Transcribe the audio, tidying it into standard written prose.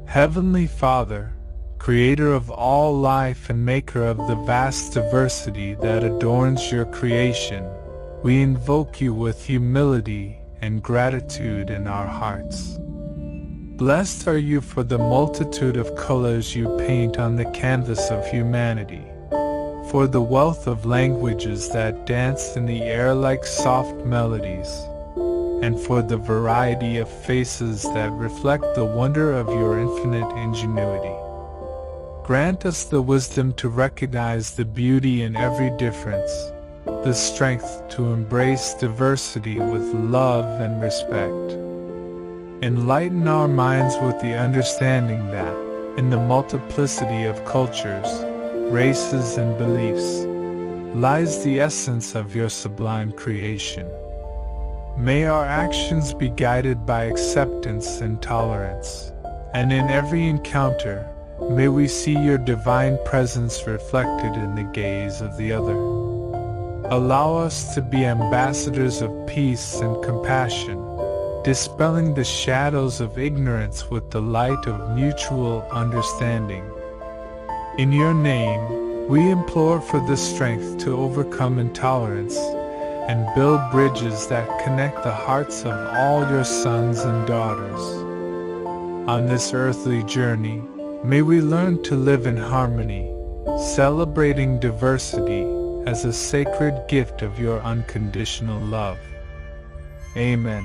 Heavenly Father, creator of all life and maker of the vast diversity that adorns your creation, we invoke you with humility and gratitude in our hearts. Blessed are you for the multitude of colors you paint on the canvas of humanity, for the wealth of languages that dance in the air like soft melodies, and for the variety of faces that reflect the wonder of your infinite ingenuity. Grant us the wisdom to recognize the beauty in every difference, the strength to embrace diversity with love and respect. Enlighten our minds with the understanding that, in the multiplicity of cultures, races and beliefs, lies the essence of your sublime creation. May our actions be guided by acceptance and tolerance, and in every encounter, may we see your divine presence reflected in the gaze of the other. Allow us to be ambassadors of peace and compassion, dispelling the shadows of ignorance with the light of mutual understanding. In your name, we implore for the strength to overcome intolerance and build bridges that connect the hearts of all your sons and daughters. On this earthly journey, may we learn to live in harmony, celebrating diversity as a sacred gift of your unconditional love. Amen.